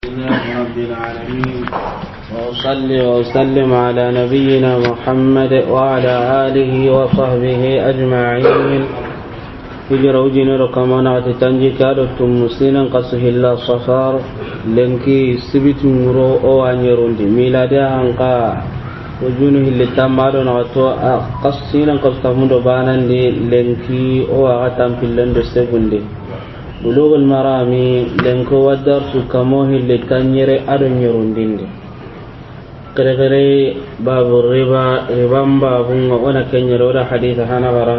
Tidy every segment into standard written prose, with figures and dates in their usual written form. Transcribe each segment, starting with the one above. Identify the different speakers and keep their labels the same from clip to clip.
Speaker 1: لله رب العالمين وأصلي وأسلم على نبينا محمد وعلى آله وصحبه أجمعين. هجروجين رقمنا تنجي كادتم مسلما قصه الله صفار لنكي سبت مرو أو أنيرون دي ميلادها أنقا وجونه اللي تمارون عطوا قصينا قصتهم دبانا لنكي أو أغتام في اللندو سيبون دي بلوغ المرامي لنكو والدرس كموه اللي تنيري أدن يرندين دي قرقري باب الربا ربان بابون وانا كنيري ودا حديث هنغرا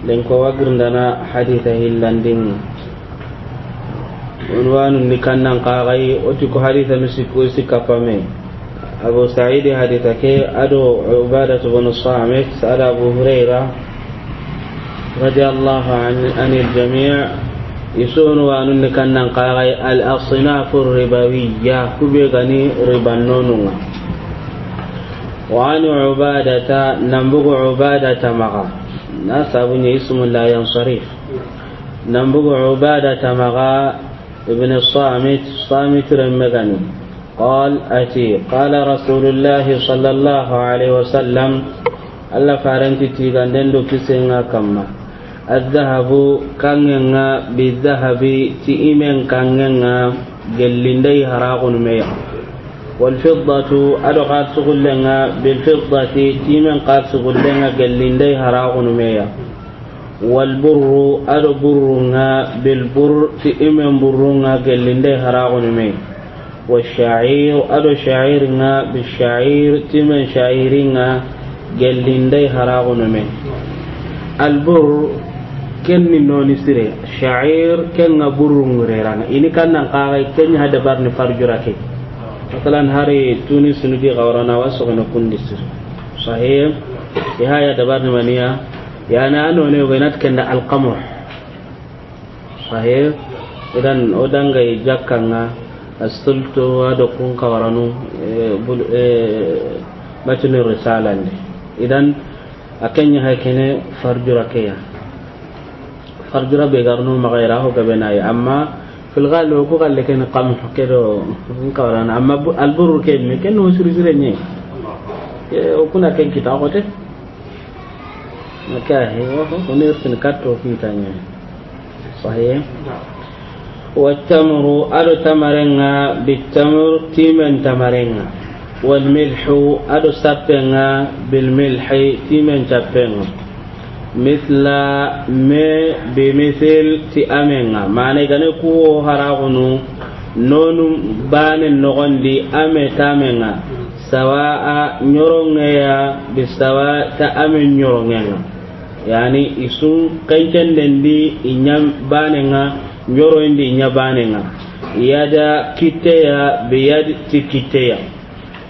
Speaker 1: لنكو وقرندنا حديث هلاندين عنوان نكنا قاغي وتكو حديث مسكو سكفامي أبو سعيد حديثك أدو عبادة بن الصامت سأل أبو هريرة رضي الله عن الجميع يسون وانن كان قاغي الأصناف الربوية كبيغني ربانون. وعن عبادة نبغ عبادة مغا ناس أبني اسم لا ينصرف نبغ عبادة مغا ابن الصامت صامت رمغني قال أتي قال رسول الله صلى الله عليه وسلم ألا فارنتي تيغاندن دو كسينا كما الذهب كانغا بالذهب تيمن كانغا جلندي هراغون ميا والفضة أدقات سغلنا بالفضة تيمن قات سغلنا جلندي هراغون ميا والبر أدبرنا بالبر تيمن برنا جلندي هراغون ميا والشعير أدو شعيرنا بالشعير تيمن شعيرنا جلندي هراغون ميا البر kenni noni sire sha'ir kenga burung rerana ini kan nan qaray kenni hada barni farjurake masalan hari tunis nudi gawrana waso kana kundis sahih ya haya dabarni maniya ya na ano ne wenat kenda alqamh sahih idan odanga jakanga astulto ado kun kawaranu matni risalande idan akenya hakene farjurake ya farjura be garno magaira ho gabenay amma fil ghalu ko galle ken qam kedo kawarana amma alburu ken me ken no suri renye o kuna ken kita hote maka he wo ko ne tin katto fitanya sahih wa tamru adu tamarenga bitamr timen tamarenga wal milhu adu sapenga bil milhi timen chapenga مثل ما بمثل تأمنا معنى كأنه كو هراغنو نون بان النغندي أمي تامنا سواء نيرونغيا بسواء تأمن نيرونغيا يعني إسون كنتن دندي إنيام باننا نيرون دي إنيام باننا يادا كتيا بياد تكتيا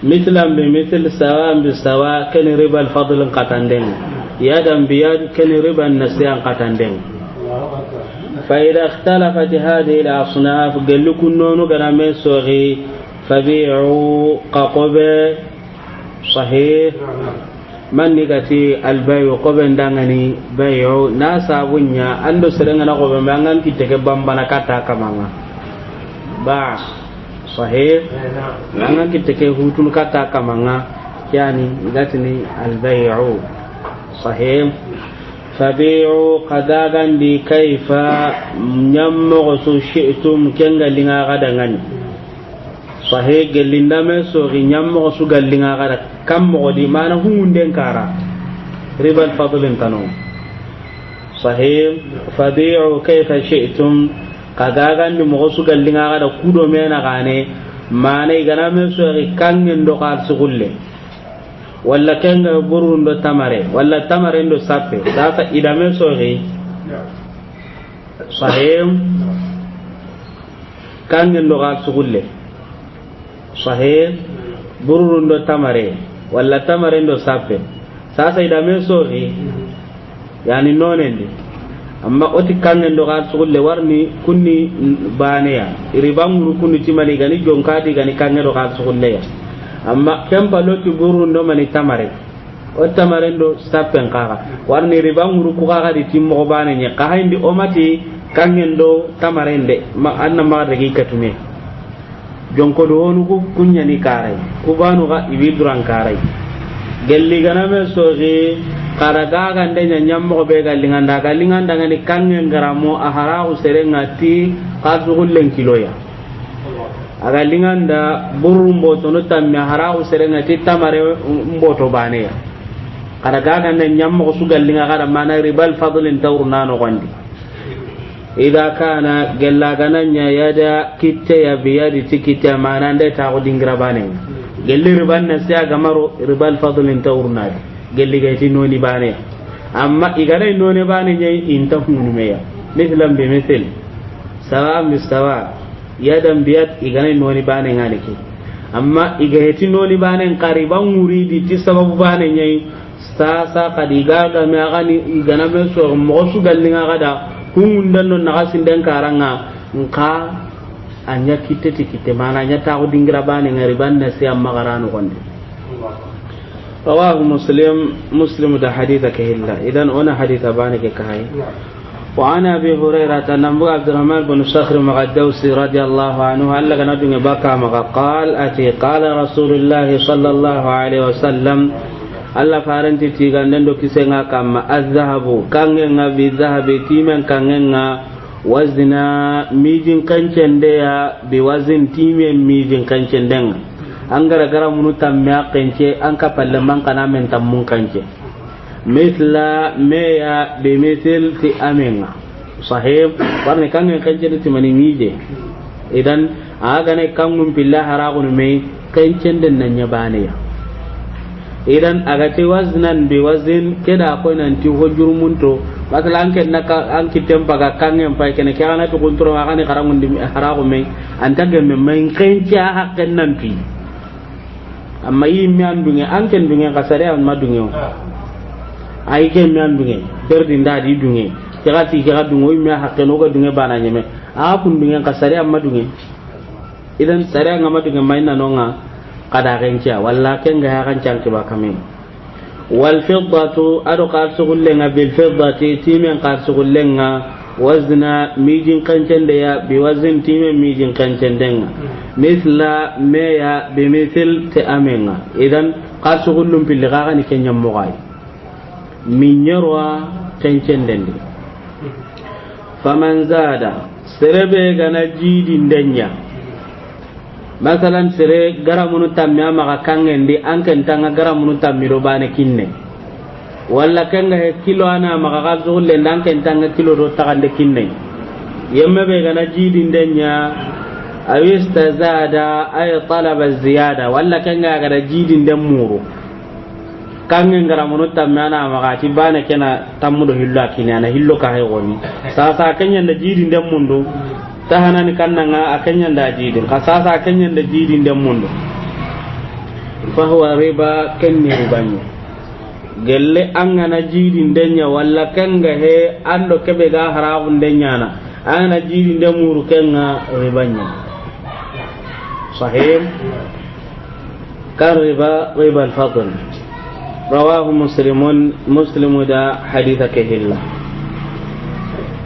Speaker 1: مثلا بمثل سواء بسواء كان ربا الفضل قطندين يادم بياد كان ربا النسيان قطندين فإذا اختلفت هذه الأصناف قال لكم نونو قرامي صغي فبيعوا ققبة صحيح من نقاتي البيع قبن دانغني بيعوا ناسا ونيا أندو سرنغنا قبن بانغان كي تكبان بانكاتا كمانا باع صحيح لأننا كتكي هوتون كاتا كمانا يعني قاتني البيع صحيح فبيعوا قداغا دي كيف نمغسو شئتم كنغا لنغا غدغن صحيح قال لنا مسوغي نمغسو قال لنغا غدغ كم مغدي مانا هون دين كارا ربا الفضل انتنو صحيح فبيعوا كيف شئتم قداغا دي مغسو قال لنغا غدغ كودو مينا غاني مانا يغنا مسوغي كنغن دو قال سغولي walla kenga burundo tamare walla tamare ndo sappe sasa idame sogi sahih kangen ndo gal sugulle sahih burundo tamare walla tamare ndo sappe sasa idame sogi yani nonendi amma oti kangen ndo gal sugulle warni kunni baneya iribanguru kunni timali gani jonkadi gani kangen ndo gal sugulle ya amma kempa loti burundo mani tamare o tamare ndo sappen kaga warni ribanguru ku kaga di timmo bane nya ka hindi o mati kangen do tamarende ma anna ma regi katume jonko do honu ku kunya ni karai ku banu ga ibidran karai gelli gana me sogi karaga gande nyammo be galinganda galinganda ngani kangen garamo ahara userengati kazugullen kiloya aga linganda burumbo tono tammi ahara userengati tamare mboto bane ya karaga gande nyammo su gallinga kada mana ribal fadlin tawrna no gondi idha kana gella gananya yada kitte ya biyadi tikite mana nde ta ko dingira bane gelli riban na siya gamaro ribal fadlin tawrna gelli gaiti noni bane amma igare noni bane nyai inta hunu meya mislam bi misl sawa mistawa yadam biyat igare noni bane ngane ki amma igaiti noni bane qariban muridi ti sababu bane nyai sasa kadiga ga me agani igana be so mo su gallinga kada hundan non nagasin den karanga nka anya kite mana nya ta dingira bane ngari banna si amma garanu gonde rawahu muslim da haditha kahilla idan ona haditha bane ke kai wa ana abi hurairah tanbu abdurrahman bin sakhr magadawsi radiyallahu anhu alla kana dunga baka maka qala rasulullah sallallahu alaihi wasallam alla faranti tiganden do kisenga kamma azhabu kangenga bi zahabi timen kangenga wazna mijin kancende ya bi wazin timen mijin kancendenga angara gara munu tamya kence an ka palle man kana men tammun kance misla meya bi misl ti amenga sahib warne kangen kancende ti mani mije idan aga ne kangun billahi haragun me kancenden nan ya bane ya idan agati waznan bi wazin keda ko nan ti hojur munto masalan ken naka an kitem paga kangen pa ken kana to kontro ma kan karangun di harago me antage me men kenca hakken nan pi amma yimmi andunge an ken dunge kasare an madunge ay ken mi andunge berdi ndadi dunge tigati ga dungo yimmi hakken o ga dunge bana nyeme a kun dunge kasare an madunge idan sare an madunge mai nanonga kada genca walla kenga ya kan canki ba kamen wal fiddatu ado qarsugullenga bil fiddati timen qarsugullenga wazna mijin kancende ya bi wazin timen mijin kancendenga misla meya bi misl te amenga idan qarsugullum bil gani kenyam mogay minyarwa kancendendi faman zada serebe gana jidin denya masalan sere garamunu tammi ama kangendi anken tanga garamunu tammi do bane kinne walla kanga he kilo ana maka gazulle anken tanga kilo do takande kinne yemme be gana jidin denya awista zada ay talaba ziyada walla kanga gada jidin den muru kangen garamunu tammi ana maka ti bane kena tammudo hillo kinne ana hillo ka hay woni sasa kenya da jidin den mundu tahanani kannanga akanya nda jidin kasasa akanya nda jidin dem mundo fa huwa riba kenni ribanya gelle angana jidin denya walla kanga he ando kebe ga haragun denya na ana jidin dem muru kenga ribanya sahih kan riba al-fadl rawahu muslimun da haditha kahilla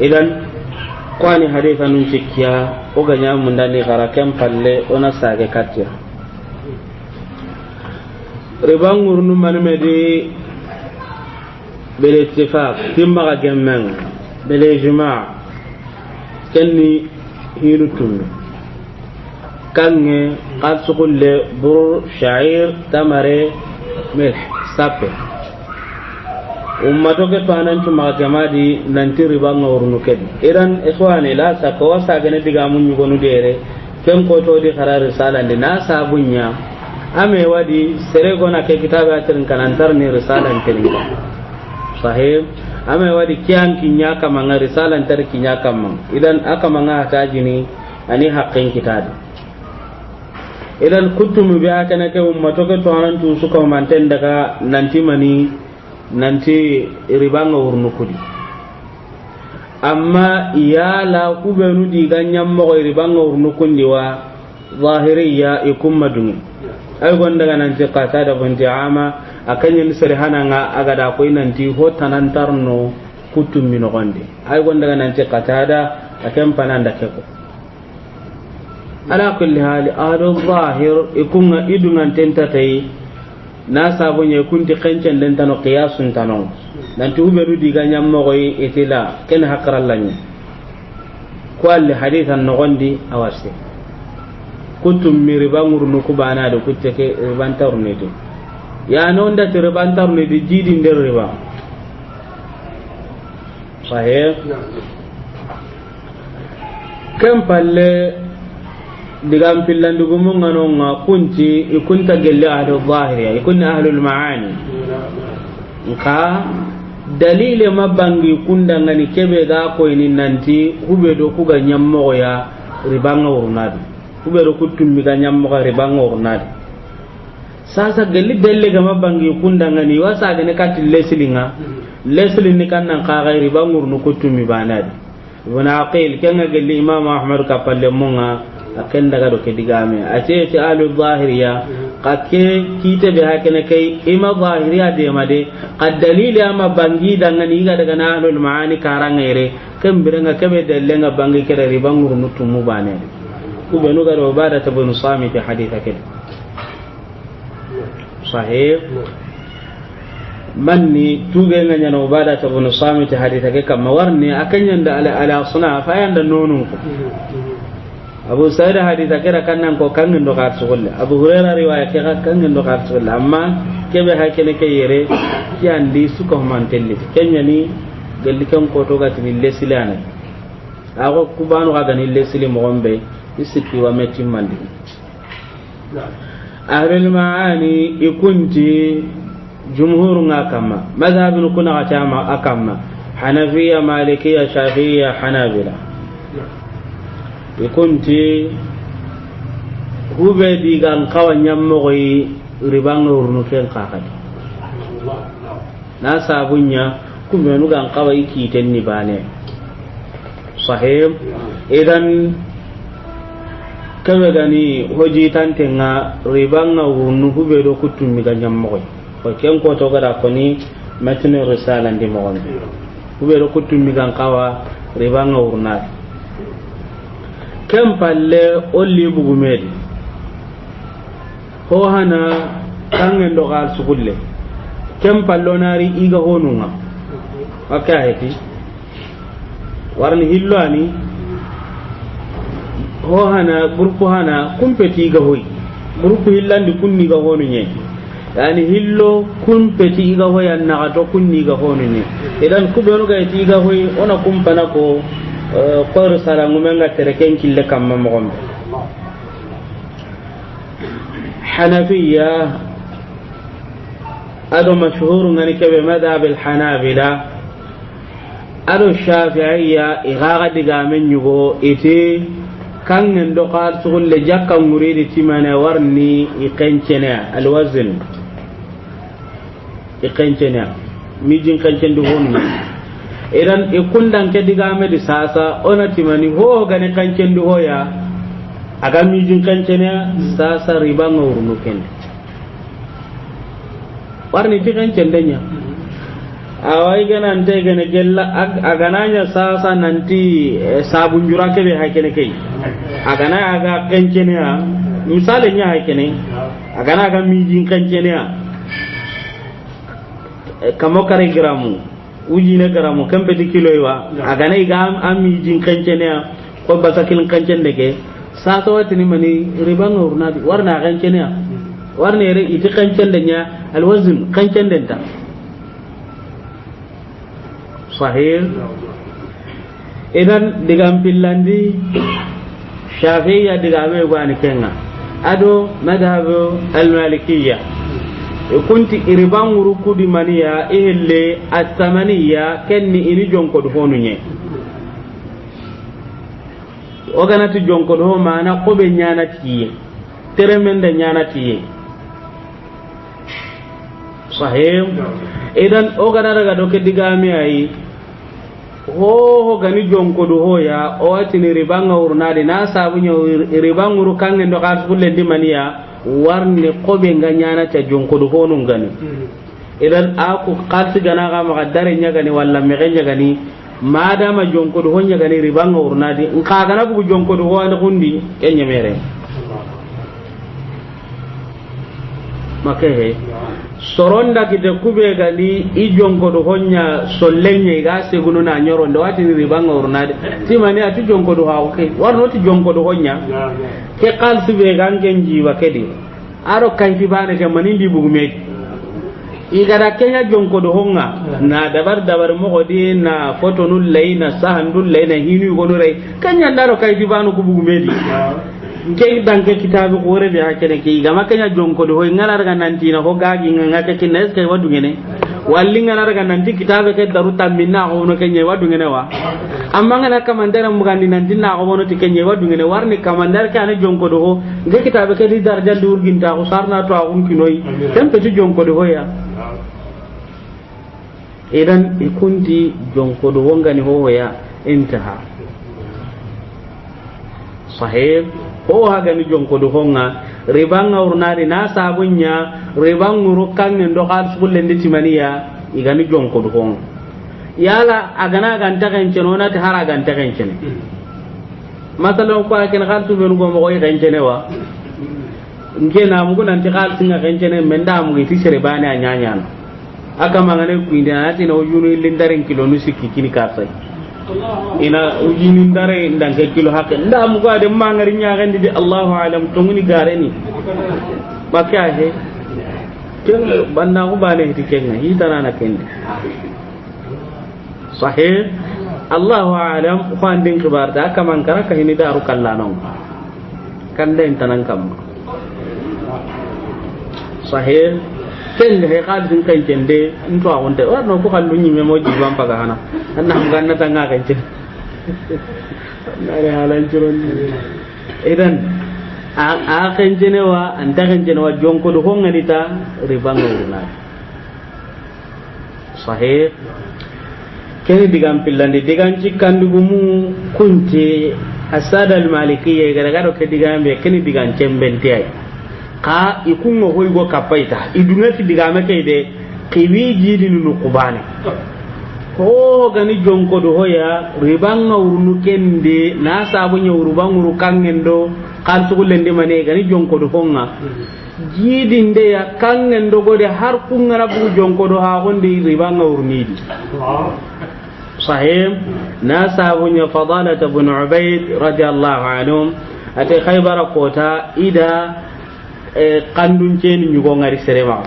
Speaker 1: idan kwani haditha nun cikkiya o ganya mun dani garaken palle ona sage katya riban ngurnu manmedi bil ittifaq timma ga gemmen bil ijma' kenni hilutum kange qatsukulle bur sha'ir tamare milh sape ummato ke tanan tuma jamadi nanti riba ngawrunu kedi iran ikhwani la sa ko wasa gane diga mun yugo nu dere ken ko to di kharar risala ndi na sabunya ame wadi sere gona ke kitaba tirin kanantar ni risalan tirin sahib ame wadi kiyan kinya kama nga risalan tar kinya kama idan aka manga tajini ani haqqin kitabi idan kutumu bi aka na ke ummato ke tanan tu suka manten daga nanti mani nanti ribanga urnu kudi amma iyala kubenu diganyam mo ribanga urnu kundi wa zahiriya ikum maduni ay gonda nanti qatada binti ama akanya ni serhana nga aga da ko nanti hotanan tarno kutum min gonde ay gonda nanti qatada akem pananda keko ala kulli hal ado zahir ikunga idungan tentatay na sabunya kunti kencen den tano qiyasun tano nanti uberu diga nyammo koy itila ken hakrallanya ko al hadithan no gondi awase kuntum miribangur no kubana do kutteke ribantar nete ya non da ribantar ne di jidin der riba sahih kam palle digam pillandu gumun ngano kunci ikunta gelle ahlu zahiriya ikunna ahlul maani nka dalile mabangi kunda ngani kebe ga ko ini nanti hube do kuga nyammo ya ribanga urunadi hube do kutummi ga nyammo ga ribanga urunadi sasa gelle dalle ga mabangi kunda ngani wasa ga ne katil leslinga ni kannan ka ga ribanga urunu kutummi banadi ibn aqil kenga gelle imam ahmad ka palle munga akan daga do kedigame ace ti alu zahiriya kake kite be hakene kai ima zahiriya de made qad dalil ama bangi dangani ga daga na alul maani karangere kan birenga kebe dallenga bangi kere ribangur nutumu bane ku benu ga do bada tabun sami fi haditha kid sahih manni tuge nga nyano bada tabun sami fi haditha ke kam warni akanyanda ala suna fa yanda nonu Abu Sa'id haditha kira kannan ko kangin do ka sugulle Abu Hurairah riwaya kira kangin do ka sugulle amma kebe hakene ke yere yandi suko mantelli kenya ni galli kan ko to gati ni lesilana ako kubanu ga ni lesili mo gombe isipi wa metti mandi ahlul maani ikunti jumhur nga kama madhhabun kuna gatama akama hanafiya malikiya shafi'iyya hanabila ikunti hube digan kawanyam moyi ribanga urnu ken kakati na sabunya kumenu gan kawai kiten ni bane sahib idan kabe gani hoji tantenga ribanga urnu hube do kutummi ganyam moyi ko ken ko to gara koni matne risala ndi mo hube do kutummi gan kawa ribanga urna kem palle olli bugumedi ho hana kangen do gal sugulle kem pallo nari iga honunga akayati warni hillani ho hana burku hana kumpeti ga hoy burku hillandi kunni ga honunye yani hillo kumpeti ga hoy anna to kunni ga honunye idan kubenu ga ti ga hoy ona kumpana ko qor sala ngumenga tereken kille kamma mo Hanafiya ado mashhur ngani kebe madhhab al Hanabila ado Shafi'iyya igaga diga men yugo ite kangen do qal sulle jakka muridi timana warni iqencena al wazn iqencena mijin kancen do honni idan ikundan ke diga me di sasa ona timani ho gane kancen do hoya aga mijin kancena sasa riba ngurnu ken warni ti kancen denya awai gana ante gane gella agananya sasa nanti sabun jura ke be hakene kai agana aga kancene ya misale nya hakene agana aga mijin kancene ya kamo kare gramu uji ne gramu kambe di kilo wa agana iga am mijin kancene ya ko basakil kancen deke sasa watini mani riba ngurna di warna kancene ya warne re iti kancen denya alwazn kancen denta sahih idan digam pillandi Shafi'iyya digame gwani kenga ado madhhab al-Malikiyya kunti iriban urukudi maniya ihille at-tamaniya kenni ini jonko do honunye oganati jonko do mana ko be nyana tiye teremende nyana tiye sahih idan ogana daga do ke digame ayi ho gani jonko do hoya o watini ribanga urnade na sabunya ribanguru kangen do ka fulle di maniya warne ko be nganyana ta jonko do hono ngani idan aku qalti gana ga ma dare nya gani walla me ganya gani madama jonko do honya gani ribanga urnadi nka gana bugu jonko do wanda kundi kenya mere makehe soronda kite kube gani i jonko do honya sollenye ga seguno na nyoro ndo wati ribanga urnadi timani ati jonko do hawo ke warno ti jonko do honya ke qalsi be gangen jiwa kedi aro kayti bane ke manindi bugu me igara kenya jonko do honga na dabar mo godi na foto nul layna sahandul layna hinu gono ray kenya ndaro kayti banu ku bugu medi nke danke kitabu gore be hakene ke igama kenya jonko do hoy ngala daga nanti na ho gagi ngaka kinnes kay wadu ngene walli ngala daga nanti kitabe ke daru tamminna ho no kenya wadu ngene wa amma ngana kamandara mugandi nanti na ho no tikenya wadu ngene warni kamandar ka ne jonko do ho nge kitabe ke di darja dur ginta ko sarna to agun kinoi tempe ti jonko do hoya idan ikunti jonko do wongani ho hoya intaha sahib ho haga ni jonko do honga ribanga urnari na sabunya ribanguru kanne ndo khal sulle nditi maniya igani jonko do honga yala agana ganta kenceno na ta hara ganta kencene masalan ko aken khal su ben go mo koy kencene wa ngena mugo nanti khal singa kencene menda mu giti sere bane anyanya aka mangane ku inda ati no yunu lindaren kilo nu sikki kini kasai ina ujinin dare ndanke kilo hakke nda mu ga de mangari nyaagandi de Allahu alam to ngini gare ni makya he ken banna ko bane hiti kenna hitana na kendi sahih Allahu alam ko andin kibar da aka man kara ka hini daru kallanon kan den tanan kam sahih ken he qal din kan jende nto awonte warno ko kallu nyi me moji bam paga hana anna am ganna tanga kan cin nare halan ciron idan a kan jenewa an ta kan jenewa jonko do hongani ta ribanga uruna sahih ken digam pillandi digan cikkandu gumu kunti asada al malikiyya gara garo ke digam be ken digan cembenti ay ka ikungo hoy go kapaita idunga fi digame kayde kiwi jidi nu qubane ko gani jonko do hoya ribanga urunu kende na sabu nyawru banguru kangendo kan tugulende mane gani jonko do honga jidi nde ya kangendo gode har kungara bu jonko do ha gonde ribanga urunidi sahih na sabu nya fadalah ibn ubayd radiyallahu anhu ate khaybara kota ida kandun ceni nyugo ngari serema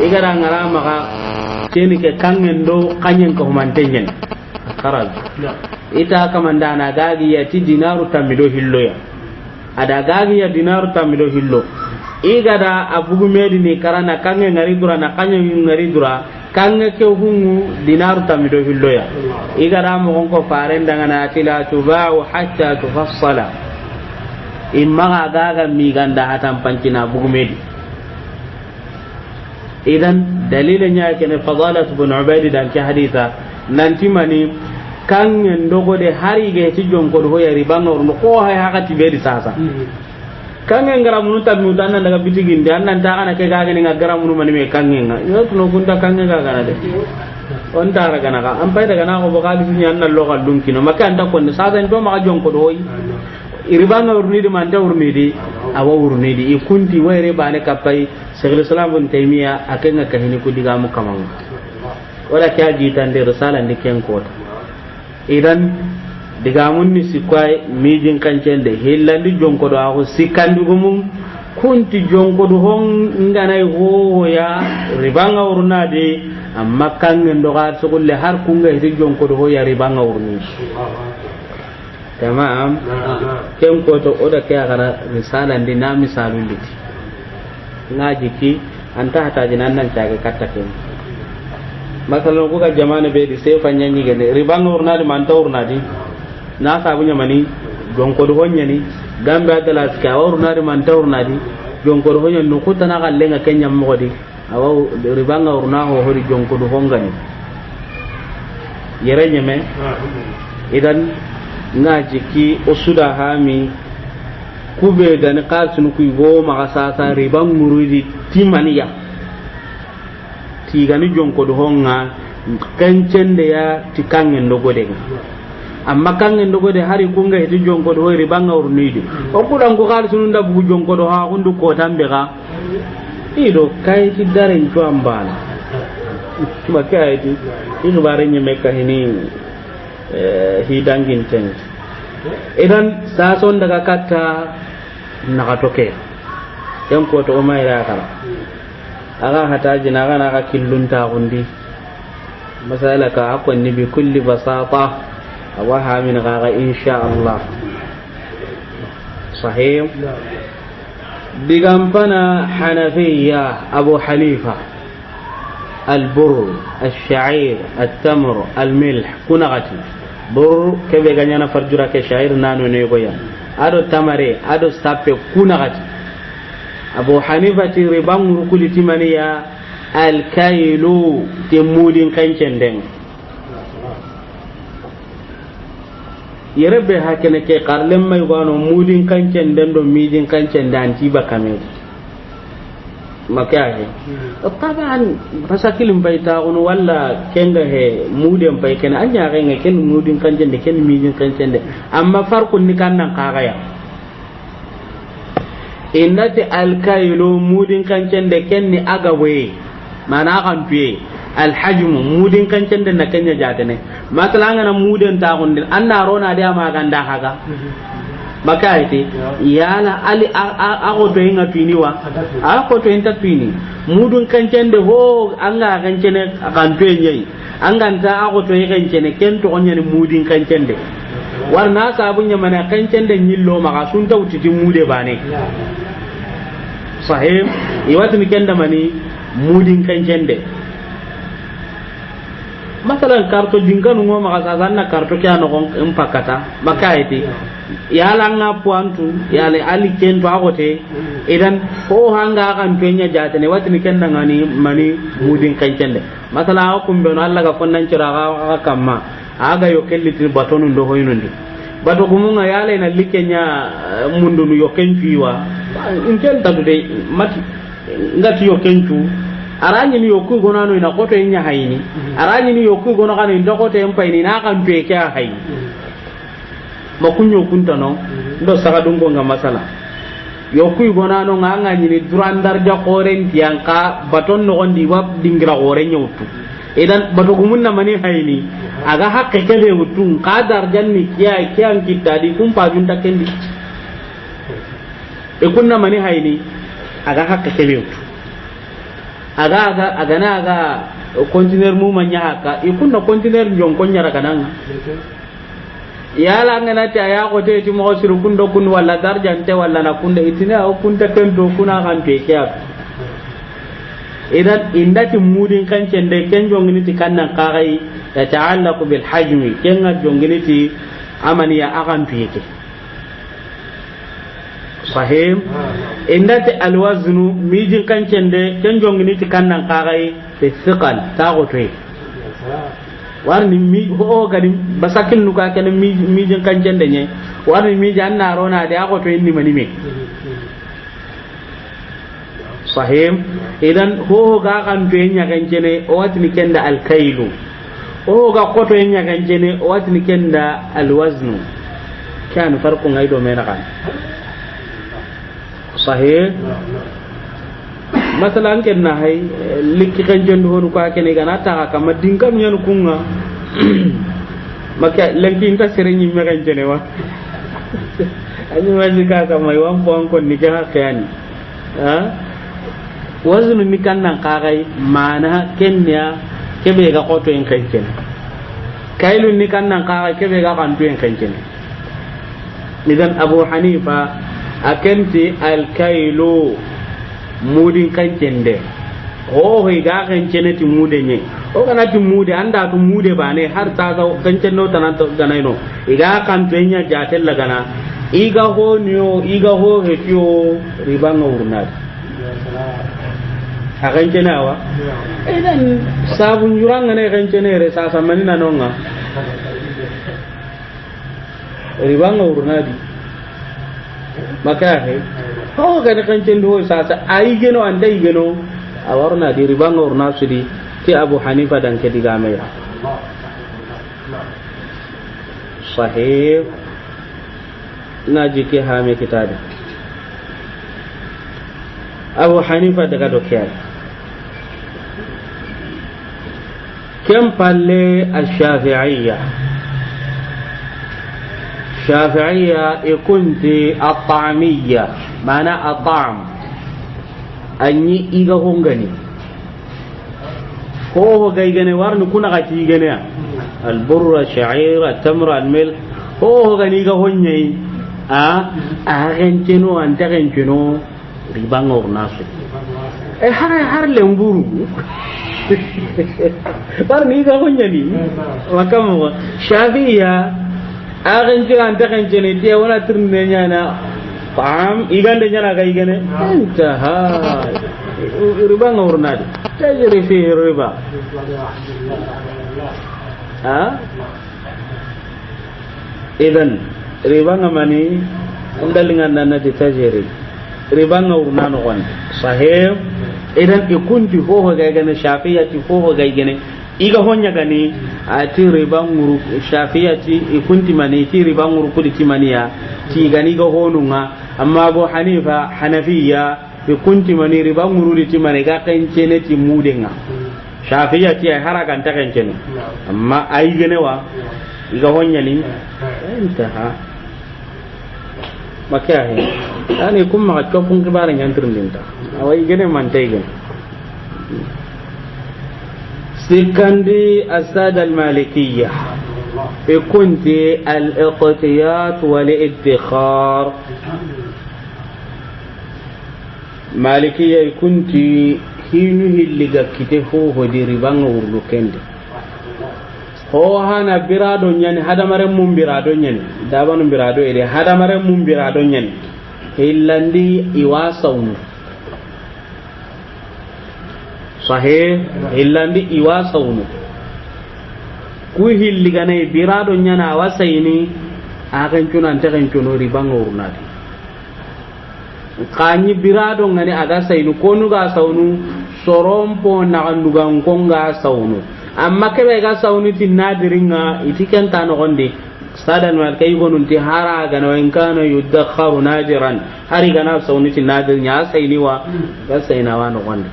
Speaker 1: igara ngara maka ceni ke kangendo kanyen ko mantenyen karal ita kamandana gagi ya ti dinaru tamido hillo ya ada gagi ya dinaru tamido hillo igada abugu medini karana kangen ngari dura na kanyen ngari dura kange ke hungu dinaru tamido hillo ya igara mo ko farenda ngana tila tubau hatta tufassala imma gaga mi ganda hatan pancina bugumedi idan dalilin ya kene fadalah ibn ubayd dan ki haditha nanti mani kan ndogo de hari ge ti jonko do ya ribanga urno ko hay hakati be di sasa kan ngara munu tan mutan daga bitigin dan nan ta kana ke gaga ni ngara munu mani me kan nga yo tuno kunta kan gaga na de on ta raga na ka am pay daga na ko boka di nyan na lo ka dunkino maka anda ko sasa ndo ma jonko do iribanga urnidi manta urnidi awa urnidi ikunti wayre bane kapai Syekhul Islam Ibn Taimiyah akenga kahini ku digamu kamang wala kya gitan de risala ndiken kota idan digamun ni sikwai mijin kancen de hillandi jonko do ako sikandu gumum kunti jonko do hon nganai ho ya ribanga urnadi amma kangen do ga sugulle har kunga hidi jonko do ho ya ribanga urnidi tamam ken ko to oda ke agara misalan di na misalun liti ngaji ki anta hata jinan nan caga katta ken masalan ko ga jamana be di se fanya ni gene riban urna di manta urna di na sabunya mani jonko do honya ni gambe adala ska urna di manta urna di jonko do honya no kutana kallenga kenya mo di awa riban urna ho hori jonko do honga ni yere nyeme idan nga jiki osuda hami kube gani qasun ku go ma sasa riban muridi timaniya ti gani jonko do honga kancende ya tikangen dogode amma kangen dogode hari kunga heti jonko do riba nga urnidi o kudan ko kal sununda bugu jonko do ha hundu ko tambe ga ido kai ti daren to ambala maka iti ido bare nyeme ka hini hidangin ten idan sason daga katta na toke yan ko to mai ra kala aga hataji na kana ka killunta gundi masala ka akon ni bi kulli basata awaha min gaga insha Allah sahih digampana hanafiya abu hanifa البر الشعير التمر الملح كنغتي بر كيف غنينا فرجرا كشعير نانو نيغويا ادو تمري ادو سابي كنغتي ابو حنيفه ربان ركولي تمانيا الكيلو تمودين كانچندن yerebe hakene ke qarlem may gano mudin kancenden do midin kancendan tiba kamen makahe taban rasakilin baita on walla kenga he mudin bai kana anya renga ken mudin kancende ken midin kancende amma farqun ni kannan kagaya innati alkaylo mudin kancende ken ni agawe mana kan tuye alhajmu mudin kancende na kenya jatane matalanga na mudin ta gondin anna rona da ma ganda haga makaiti yala ali ago to inga piniwa ako to inta pini mudun kancende ho anga kancene akan to nyai anga ta ago to kancene ken to onya ni mudin kancende warna sabunya mana kancende nyillo maka sunta utiti mude bane sahib iwatu mikenda mani mudin kancende masalan karto dingkanu ngoma kasasana karto kya no empakata makaiti yala nga puantu yala ali kento agote idan ho hanga kan penya jatane watni kenda ngani mani mudin kancende masala ko mbe no Allah ga fonnan cira ga kamma aga yo kelliti batonu ndo hoynundi bato gumunga yala ina likenya mundu no yo kenfiwa inkel tatu de mati ngati yo kentu aranyi ni yoku gona no ina koto nya hayni aranyi ni yoku gona kana ndo koto empa ni na kan pe kya hayni makunyo kunta no ndo saka dungo nga masala yoku gona no nganga ni durandar ja koren tianka baton no gondi wab dingira gore nyutu idan bato gumunna mani hayni aga hakke kebe wutun qadar janni kiya kiyan kitadi kumpa junta kendi e kunna mani hayni aga hakke kebe wutu aga na container mu manya haka ikunna container jonko nyara kananga yala ngana ta ya ko te ti mo siru kundo kun wala darjante wala na kunda itina o kunta kendo kuna kan pe kya idan indati mudin kan cende ken jongini ti kannan qarai ya ta'allaqu bil hajmi ken ga jongini ti amaniya akan pe ke sahim indati alwaznu mijin kancende ken jongini ti kannan qagai te thiqal ta gotoy warni mi ho gadi basakin nuka ken mijin kancende nye warni miji anna rona de agoto inni mani me sahim idan ho ga kan to nya kancene o watni kenda alkailu o ga koto nya kancene o watni kenda alwaznu kan farqu ngaido mena kan sahih masalan ken na hay likki kan jondu honu ko akene gana ta ka ma dingam nyanu kunga maka lenki inta serenyi me kan jene wa anyu waji ka mai wan pon kon ni ga kayani ha waznu ni kan nan kagai mana kenya kebe ga koto en kan ken kailun ni kan nan kagai kebe ga kan tu en kan ken idan abu hanifa akenti alkailu mudin kancende o he ga kancene ti mudenye o kana ti mude anda to mude bane har ta ga kancendo tanan to ganaino iga kan tenya jatel lagana iga ho niyo iga ho he tiyo ribanga urnat a kancene awa idan sabun juranga ne kancene re sa samani nanonga ribanga urnadi maka he ho ga ne kancen do sasa ai geno andai geno awarna di ribanga urna sudi ti Abu Hanifa dan ke digame ya sahih naji ke ha me kitabe Abu Hanifa daga do kiyai كم قال الشافعية كنت الطعمية معنى الطعم أني إيغا هونغني هو غيغني وارن كنا غتي غنيا البر الشعير التمر الملح هو غني إيغا هونغني أغنتنو أنت غنتنو ريبان ورناسو har lemburu par ni ga gonya ni makam shafiya agen jiran ta kan jene dia wala tirne nyana pam igande nyana ga igene intaha riba ngurna tajri fi riba idan riba ngamani undalingan nana di tajri riba ngurna no kon sahih idan ikunti hoho ga gane shafiyati hoho ga gane iga honya gani ati riba nguru shafiyati ikunti mani ti riba nguru kudi timaniya ti gani ga honunga amma Abu Hanifa Hanafiya ikunti mani riba nguru di timani ga kancene ti mudenga shafiyati ay harakan ta kancene amma ay gane wa iga honya ni intaha makahe ani kuma ka topun kibaran yantirin dinta awai gane man tai gane sikandi asad al-malikiyya kunti al-iqtiyat wal-iddikhar malikiyya kunti hinu hilliga kite ho hodiri banga urdu kende ho hana birado nyani hadamare mum birado nyani dabanu birado ede hadamare mum birado nyani hillandi iwasaunu sahih hillandi iwasaunu ku hilligane birado nyana wasaini akan cunan takan cuno ribanga urnati kanyi birado ngani aga sainu konu ga saunu sorompo na anduga ngonga saunu amma kebe ga saunu tin nadiringa itikan tano gonde sadan wal kay gonun ti hara ga no in kana yudakharu najiran hari ga na saunu tin nadir nya saini wa ga saina wa no gonde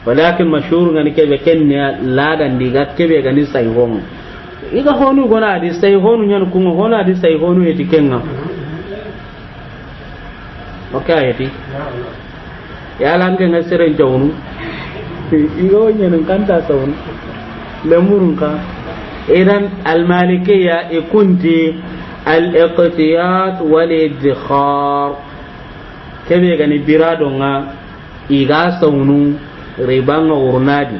Speaker 1: walakin mashhur ngani kebe kenya ladan diga kebe ga ni sai hon iga honu gona di sai honu nyan kungo hona di sai honu etikenga okay eti ya lange ngaseren jawnu igo nyen kanta saunu lemurunka idan al-malikiyya ikunti al-iqtiyat wal-iddikhar kebe gani birado nga iga saunu ribanga urnadi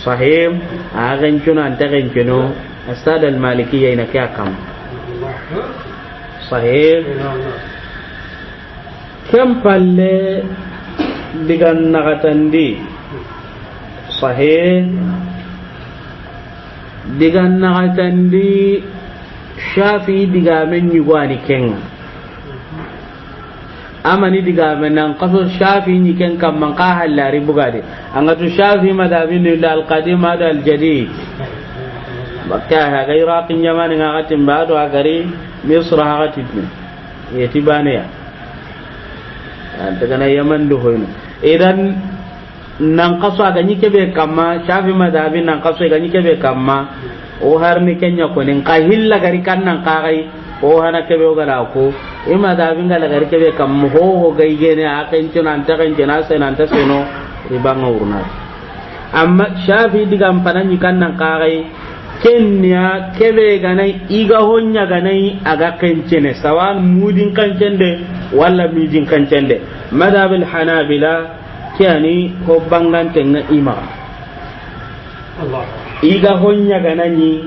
Speaker 1: sahih agan cuna antagan cuno asad al-malikiyya ina kya kam sahih kam palle digan nagatandi sahih digan nagatandi shafi diga men yugwani ken amani diga men nan qaso shafi ni ken kam man ka halari bugade angatu shafi madhabin lil qadim hada al jadid bakka ha gaira kin jamani ngagatin bado agari misra hagatin yetibane ya daga na yaman do hoyno idan nan kaso aga nyike be kamma shafi madhabi nan kaso aga nyike be kamma o harni kenya ko nen ka hilla gari kannan ka gai o hana kebe o gara ko e madhabi ngala gari kebe kammo ho gai gene akan tunan ta kan jena sai nan ta seno ribanga urna amma shafi diga ampanan kannan ka gai kenya kebe ganai iga honya ganai aga kencene sawan mudin kancende wala midin kancende madhabil hanabila kiani ko bangante na ima Allah iga honya ganani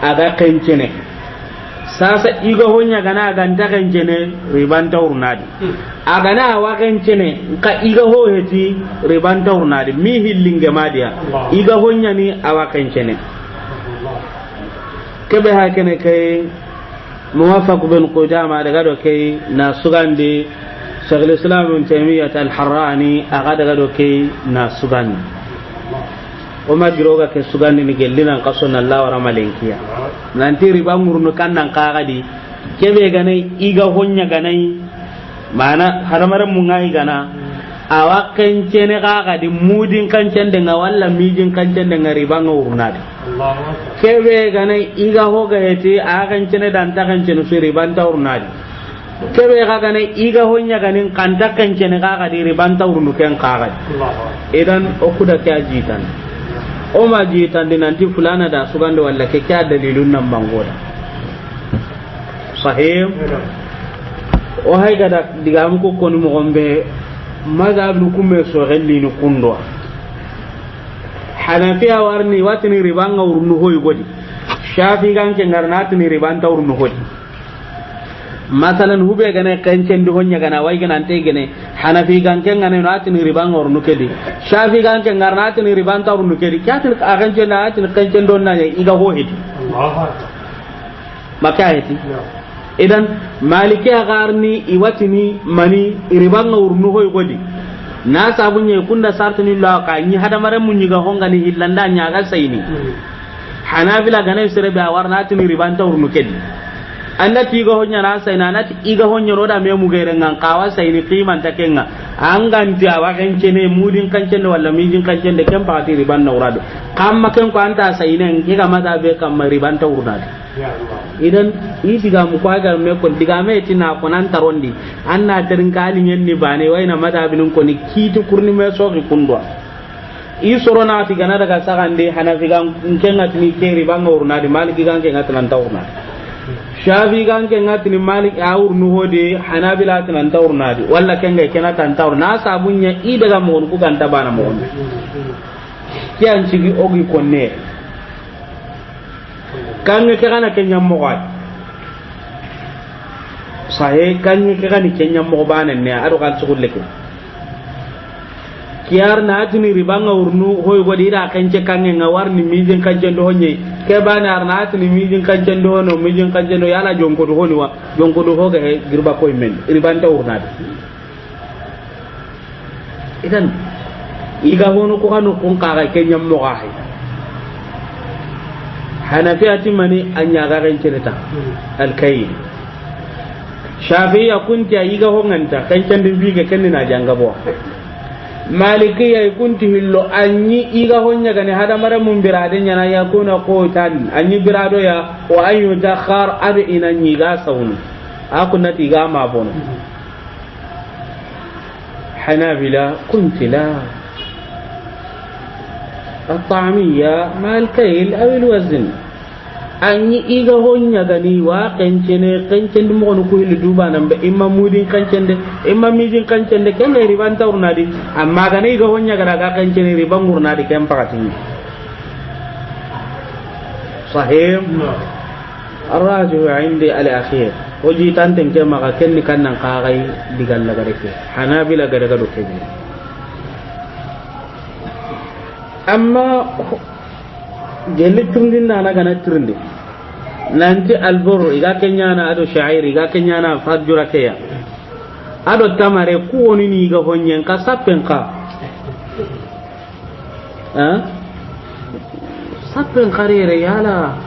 Speaker 1: aga kencene sasa iga honya gana aga nda kencene ribanta urnadi aga na wa kencene ka iga ho heti ribanta urnadi mi hillinge madia iga honya ni awa kencene kebe hakene kay muwafaq bin qudama daga do kay na sugande شيخ الإسلام ابن تيمية الحراني أغاد غدوكي ناسوغان o ma giroga ke sugandi ni gellinan kasona Allah wara malenkiya nanti riba ngurnu kannan kagadi kebe ganai iga honya ganai mana haramaran mun ngai gana awa kancene kagadi mudin kancende nga walla mijin kancende nga riba ngurnadi kebe ganai iga hoga heti a kancene dan ta kancene su riba ta urnadi kebe ganai iga honya ganin kanta kancene kagadi riba ta urnu ken kagadi idan okuda kya jitan o ma jitan dinanti fulana da sugande walla ke kya dalilun nan bangoda sahih o hay gada digam ko konu mo gombe mazhab nu kumme so gelli nu kundo hanafiya warni watini ribanga urnu hoy godi shafi ganke ngarnatini ribanta urnu hodi masalan hube gane kancen di honya gana wai gana ante gane hanafi ganke ngane natini ribanga urnu kedi shafi ganke ngarnatini ribanta urnu kedi kyatin aganje na atin kancen don na iga ho hedi maka hedi idan maliki agarni iwatini mani ribanga urnu hoy godi na sabunye kunda sartini la ka ni hada mare mun yiga honga ni hillanda nya ga sayni hanabila gane sirbe awarna tini ribanta urnu kedi annati ga honya na sayna nati iga honya roda me mu gaire ngan kawa sayni qiman takenga anganti awaken cene mudin kancen walla mijin kancen de kem paati ribanna urado kamma ken ko anta saynen iga mata be kam ribanta urnadi idan i diga mu ko ga me ko diga me tina ko nan tarondi anna terin kali nyenni bane wayna mata binun ko ni kiti kurni me so ki kundwa i sorona ti gana daga sagande hanafi gan kenga tini keri banga urnadi maliki gan kenga tan tawrna shafi gan kenga tini malik awur nu hode hanabila tan tawrnadi walla kenga kena tan tawrna sabunya i daga mo ko gan tabana mo kian cigi ogi konne kange kana kenya mo ga sahe kange kana kenya mo bana ne ado kan sugulle ke kiyar na atini ribanga urnu hoy godi da kanje kange nga warni mijin kanje do honye ke bana arna atini mijin kanje do no mijin kanje do yala jonko do honi wa jonko do hoga he girba koy men ribanta urnade idan iga hono ko kanu kun kaga kenya mo ga hay hanafiyati mani anya ga kan cirita alkayl shafiya kunti iga honganta kan candin biga kenina jangabo maliki ya kunti hillo anyi iga honya gane hada mara mun birade nyana ya kuna ko tan anyi birado ya wa ayu dakhar ar ina nyi ga saunu akuna tiga ma bono hanabila kunti la الطعمية مع الكيل أو الوزن أني إيجا هونيا غني وكنشنة كنشنة مغنو كويل دوبا نمبر إما مودين كنشنة إما ميجين كنشنة كم ريبان تورنادي أما غني إيجا هونيا غنا كنشنة ريبان غورنادي كم بقتني صحيح الراجع عندي الأخير وجي تانتن كما كنني كنن قاعي ديغال لغريك حنابلة غرغدو كبير amma gelli tundin na gana tirndi nanti albur iga kenyana ado sha'ir iga kenyana fajura keya ado tamare ku woni ni ga honyen ka sappen ka sappen karere yala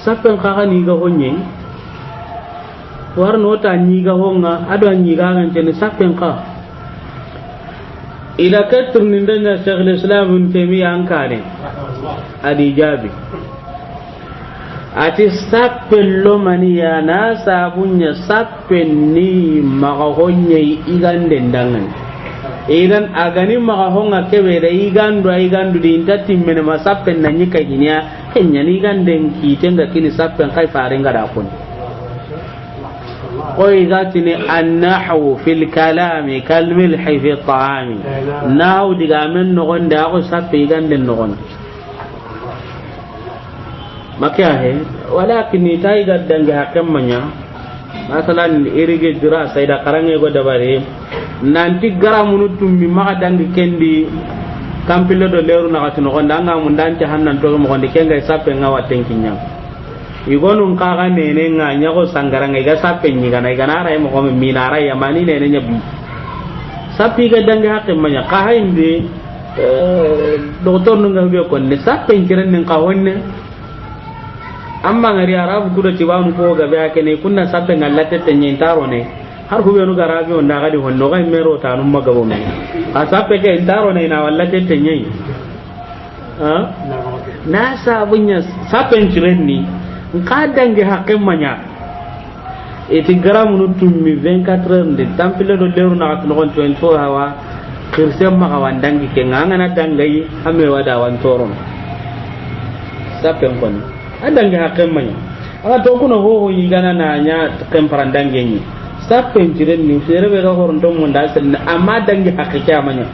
Speaker 1: sappen ka ni ga honyen warno ta ni ga honga ado ni ga ngante sappen ka ila katur nindanya Syekh Islam Ibn Taimiyah angkane adi jabi ati sappen lo maniya na sabunya sappen ni magahonya igande ndangan idan agani magahonga kebe da igandu di intati mena masappen na nyika ginya kenya ni ganden kitenga kini sappen kai farenga da kun قوي ذاتني النحو في الكلام كالملح في الطعام ناو دغا من نغون دا او سابي غاندن نغون مكياه ولكن تاي غدان حكم منيا مثلا irige dira sayda karange go dabare nanti garamunu tumbi maka dangi kendi kampilo do leru na katino gonda nga mun danti hannan to mo gonde kenga sappe ngawa tenkinya igonun kaga nene nga nyago sangaranga iga sappe nyiga na iga nara mo ko minara ya mani nene nyabi sappi ga dangi hakke manya ka hainde doktor nu ngabe ko ne sappen kiran nin ka wonne amma ngari arabu kudo tibanu ko gabe akene kunna sappen ngallate tenyen taro ne har hube nu garabi on daga di honno ga mero tanum magabo me a sappe ke taro ne na wallate tenyen ha na sabunya sappen kiran ni ka dange hakken manya eti garam nu tummi 24 heures de tampile do leru na atno 24 hawa kirsem ma kawan dangi ke ngana dangai ame wada wan toron sapen kon adangi hakken manya aga to kuno ho yigana na nya kemparan dangi ni sapen jiren ni serebe ga horon to mun da sen amma dangi hakke manya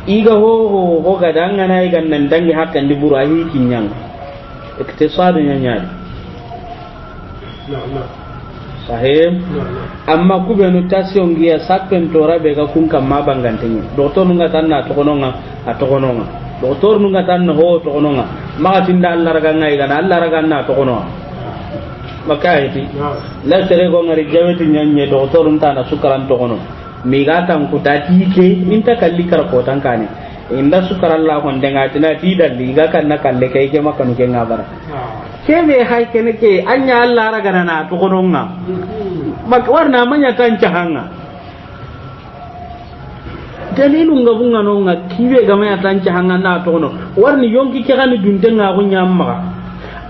Speaker 1: iga ho ga danga na iga nan dangi hakken di buru ahi kinyang iktisadu nya nya sahib amma kubenu tasyon giya sakken tora be ga kun kam ma bangantenye doktor nunga tanna to kononga atokononga doktor nunga tanna ho to kononga ma tinda Allah raga ngai ga Allah raga na to kononga maka eti la tere go ngari jaweti nyanye doktor nta na sukaran to kono mi ga tan ku dati ke inta kalli kar ko tan kane inda sukar Allah hon denga tina ti dalli ga kan na kalle kai ke makanu ke ngabara kebe hay kene ke anya Allah raga na to kononga mak warna manya tan cahanga dalilun gabunga nonga kibe ga manya tan cahanga na to kono warni yonki ke kan dundenga ko nyamma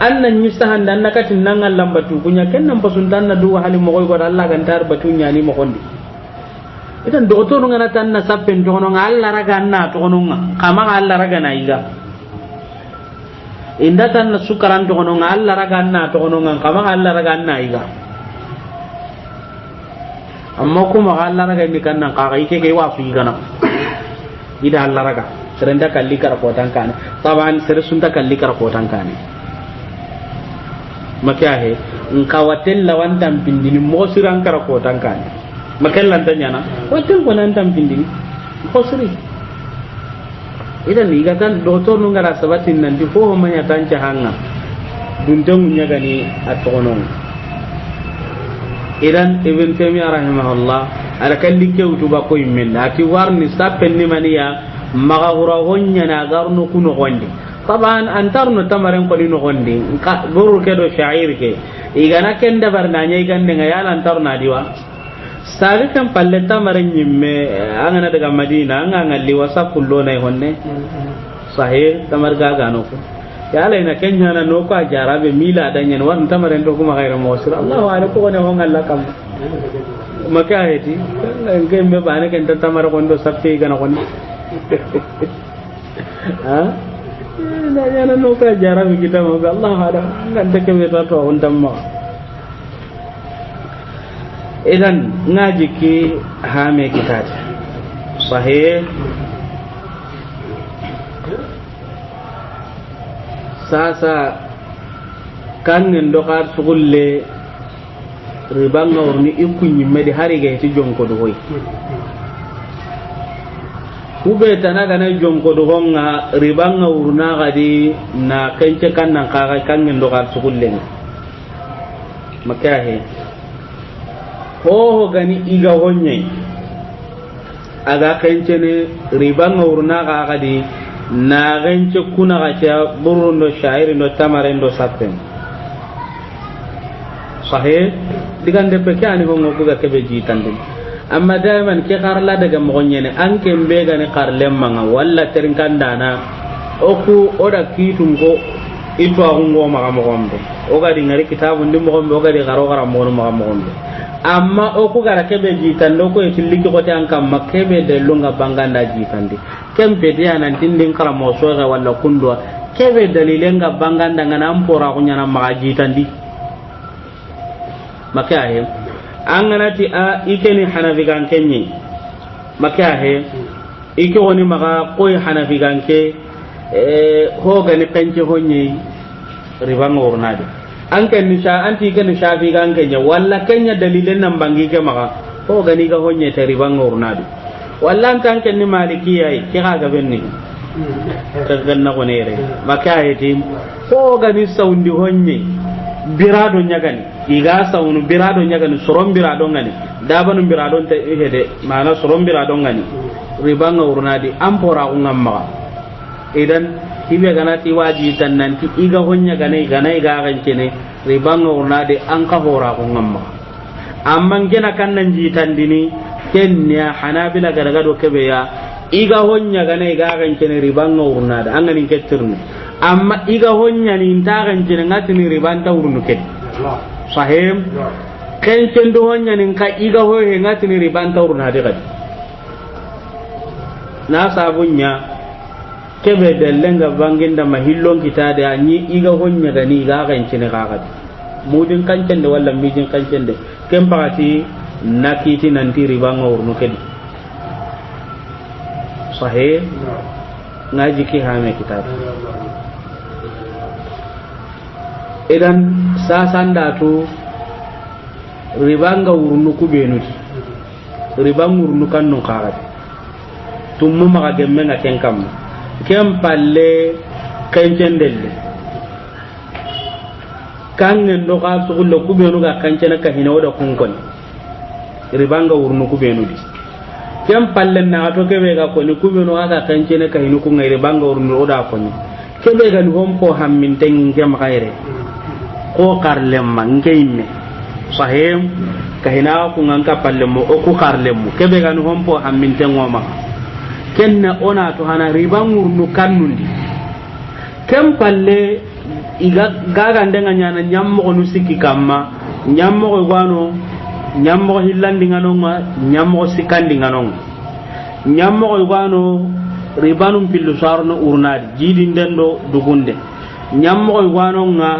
Speaker 1: annan yisahan dan nakatin nan Allah batu kunya kennan pasuntan na duwa hali mo ko Allah kan tar batunya ni mo kondi idan doktor ngana tan na sappen to kono Allah raga na to kono kama Allah raga na iga inda tan na sukaran to kono Allah raga na to kono kama Allah raga na iga amma kuma Allah raga ni kan nan ka ke wa su iga na ida Allah raga serenda kalli kar ko tan kan taban ser sunta kalli kar ko tan kan maka he in ka watel lawan tam pindini mo siran kar ko tan kan makan lantanya na watel ko nan tam pindini ko siri idan ni ga tan doktor nu ngara sabatin nan di fo ma ya tan jahanga dundong nya gani atonon idan ibn taymiyyah rahimahullah ala kalli ke utuba ko immen ati warni sappen ni maniya maga hura honya na garnu kuno gonde taban antarno tamaren ko dino gonde ka buru ke do sha'ir ke igana ken da barnanya igande ngaya antarna diwa sari kan palle tamaren nyimme angana daga madina anga ngalli wasa kullo nay honne sahih tamar gaga no ko ya ala ina kenya na no ko jarabe mila danyen wan tamaren to kuma gaira mawsir Allahu ala ko ne hon Allah kam maka heti ngem be bane ken tamar kondo sappe gana kon ha na yana no ko jarabe kita mo Allah ala ngante ke be to on tamma idan ngaji ki hame kitata sahih sasa kan ndo kar sugulle ribanga urni ikunyi medi hari ga ti jonko do hoy kube tanaga na jonko do honga ribanga urna gadi na kance kan nan ka kan ndo kar sugulle makahe ho gani iga honye aga kance ne ribanga urna ga gadi na gance kuna gacha burundo shairi no tamarendo sappen sahih digande peke ani ho ngoku ga kebe jitande amma daiman ke karla daga mogonyene anke mbega ne karlem manga walla terinkandana oku oda kitum go ito agungo maga mogombe oga di ngari kitabu ndi mogombe oga di garo gara maga mogombe amma oku gara kebe jitande ko etiliki ko tan kam makebe de lunga banganda jitande kempe dia nan tindin kala mo soga walla kundwa kebe dalilenga banganda ngana ampora kunyana maga jitandi makahe anganati a ikeni hanafi kan kenyi makahe ike woni maga koy hanafi kan ke ho gani penche honyi ribanga urnade an ken ni sha anti ken shafi kan kenya walla kenya dalilen nan bangi ke maga ho gani ga honye ta ribanga urnade walla kan ken ni malikiyai ke ga benni ganna ko nere makahe tim ho gani saundi honye birado nyagani iga sawnu birado nyagani soron birado ngani dabanu birado ta hede mana soron birado ngani ribanga urnadi ampora ungamma idan hibe ganati waji tan nanti iga honya ganai ga gancene ribanga urnadi an ka hora ungamma amma ngena kannan jitan dini kenya hanabila garagado kebe ya iga honya ganai ga gancene ribanga urnadi an ganin kettirni amma iga honya ni ta gancene ngatini ribanta urnu ket sahim kencen do honya nin ka iga hoye ngatini ribanta urnadi gadi na sabunya kebe dellenga banginda mahillon kitade anyi iga honya gani ga gancene ga mudin kancen de walla mijin kancen de kem pakati nakiti nanti ribanga urnu kedi sahih ngaji ki hame kitab idan sasanda tu ribanga urnu kubenuti ribanga urnu kannu qarati tummu maga gemme nga kenkam kem palle kancen delle kangen do ka sugulo kubenu ga kancena ka hina wada kunkon ribanga urnu kubenu di kem palle na to kebe ga ko ni kubenu ga kancena ka hinu kun ribanga urnu oda ko ni kebe ga ni hompo hammin ten ngem gaire ko karlem mangeimme sahem ka hina kun an ka palle mo o ku karlem mo kebe ga ni hompo hammin ten ngoma kenna ona to hana ribangur nu kannundi kem palle iga gaga ndenga nyana nyammo nu sikki kamma nyammo gwano nyammo hillandi nganonga nyammo sikandi nganonga nyammo gwano ribanum pillu sarno urnadi jidi ndendo dugunde nyammo gwano nga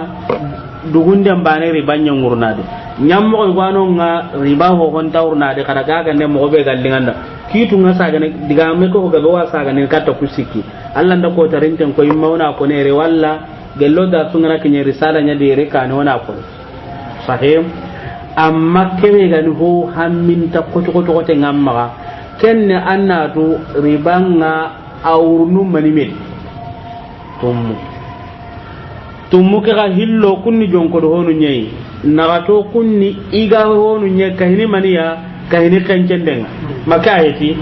Speaker 1: dugunde mbane ribanya urnadi nyammo gwano nga riba ho honta urnadi kada gaga ndemo be gallinganda kitu nga saga ne diga me ko ga wa saga ne katta kusiki Allah nda ko tarinten ko immauna ko ne re walla gello da sungana kinye risala nya de re kan wana ko sahim amma kebe ga ni ho hammin ta ko te ngamma kenne annatu ribanga awrnu manime tummu ke ga hillo kunni jonko do honu nyei nagato kunni iga honu nye kahini maniya kahini kancendenga maka heti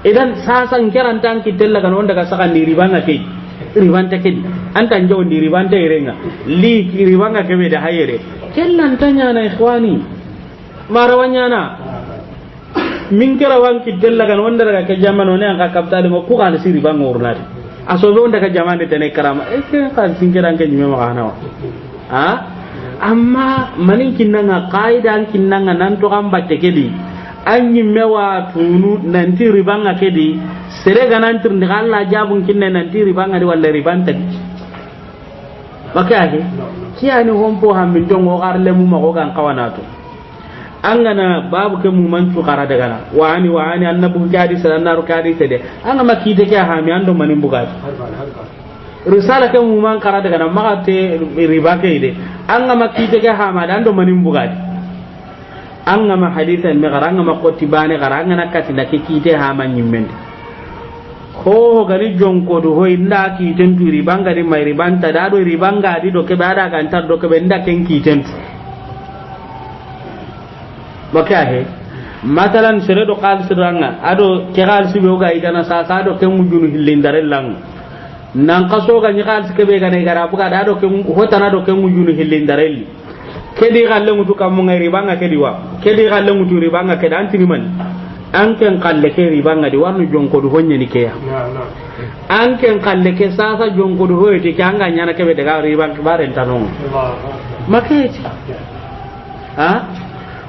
Speaker 1: idan sasan kiran tan kitella kan wanda ka saka ni ribanga ke ribanta ke anta njaw ni ribanta irenga li ribanga ke be da hayere kellan tanya na ikhwani marawanya na min kira wan kitella kan wanda daga ke jamano ne an ka kaptale mo ku kan si ribanga urnati aso be wanda ka jamane tane karama ke kan sinkiran ke nyime makana wa ha amma manin kinnanga qaidan kinnanga nan to kan batte kedi anyi mewa tunu nanti ribanga kedi sere ganan tirndi Allah jabun kinne nanti ribanga di walla ribanta di makaya kiyani hompo hammin to ngo garle mu mako kan kawanato angana babu ke mu mantu kara daga na wani annabu jadi sanaru kadi tede anga makite ke ha mi ando manin bugati risala ke mu man kara daga na makate ribake ide anga makite ke ha ma ando manin bugati anga ma hadithan me garanga ma koti bane garanga nakati na kite ha ma nyimmende ko gari jonko do hoy nda ki tentu ribanga di mai ribanta da do ribanga di do ke bada kan tar do ke benda ken ki tentu maka he matalan sere do qal siranga ado ke qal sibe ga idana sa sa do ke mujunu hillindare lang nan kaso ga ni qal sibe ga ne gara buka da do ke hotana do ke mujunu hillindare li kedi galle mutu kam mo ngari banga kedi wa kedi galle mutu ribanga kedi antini man anken kalle ke ribanga di warnu jonko do honye ni ke ya anken kalle ke sasa jonko do hoyte ke anga nyana ke be daga ribanga bare tanon maketi ha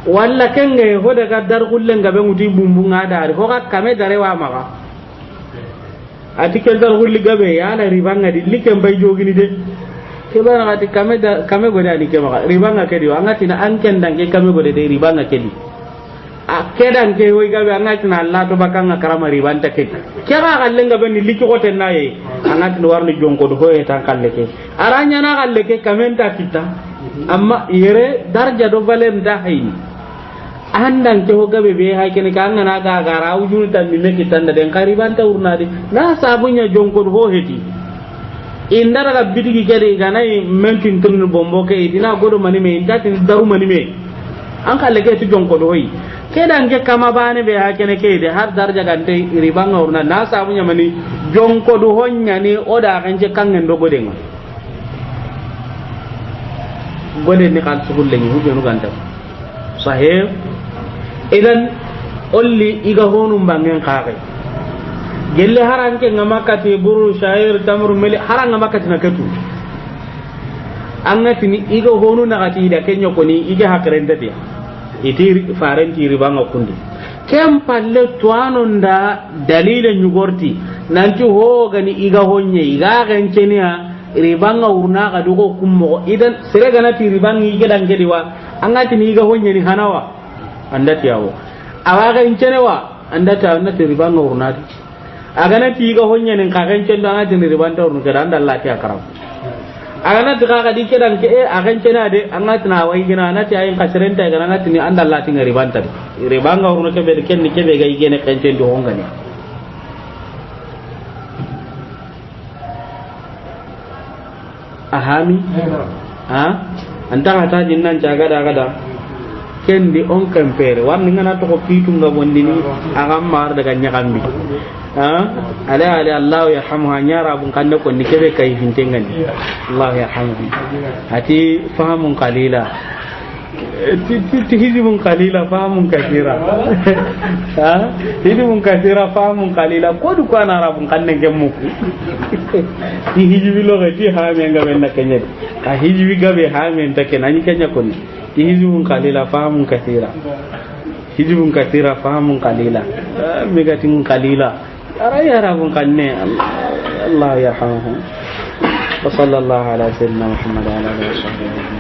Speaker 1: walla kenge ho daga dar kullen gabe muti bumbunga dari ho ka kame dare wa maga atikel dar kulli gabe ya la ribanga di likem bay jogini de ke bana ati kame godani ke maga ribanga ke di angati na anken dange kame gode de ribanga ke di akedan ke hoy gabe angati na Allah to bakanga karama ribanta ke kera kallen gabe ni liki ko ten naye angati no warni jonko do hoye tan kalle ke aranya na kalle ke kamenta kita amma yere darja do valen da hayni andan ke ho gabe be hay ken ka ngana ga gara wujun tan mi meki tan da den kariban ta urnadi na sabunya jonko ho heti indara ga bidigi gade ga nay mentin tun bombo ke dina godo mani me indatin daru mani me an kalle ke ti jonko do hoyi kedan ke kama bane be hakene ke de har darja gante riba ngorna na sabu nyamani jonko du honya ni oda kanje kangen do godenga gode ni kan sugulle ni hubbe no ganta sahih idan olli iga honum bangen kaake gelle haranke ngamakati buru shair tamru meli haranga makati na ketu angati ni iga honu na gati da kenyo ko ni iga hakrenda dia iti farenti ribanga kundi kem palle tuanonda dalile nyugorti nanti ho gani iga honye iga gancenia ribanga urna ga dugo kummo idan sere gana ti ribangi iga dangedi wa angati ni iga honye ni hanawa andati yawo awaga incenewa andati annati ribanga urna agana ti iga honye ni kagancen do angati ni ribanta urna ga andalla ti akaram agana ti kaga di kedan ke agancena de angati na wai gina nati ayin kasrenta ga angati ni andalla ti ribanta ribanga urna ke be ken ni ke be ga igene kancen do hongani ahami ha anta ta jinnan jaga da kendi on kempere warni ngana to ko pitunga bondini agam mar daga nyakambi ha ala Allah ya hamha nyara bun kande ko ni kebe kay hintengani Allah ya hamha ati fahamun qalila ti hizibun qalila fahamun kathira ha hizibun kathira fahamun qalila ko du ko na rabun kanne gemmu ti hijibi lo gati ha men ga ben nakenya ka hijibi gabe ha men take nani kenya ko ni ti hizibun qalila fahamun kathira hizibun kathira fahamun qalila megatin qalila ara ya rabun kanne Allah ya hamha wa sallallahu ala sayyidina Muhammad wa ala alihi wa sahbihi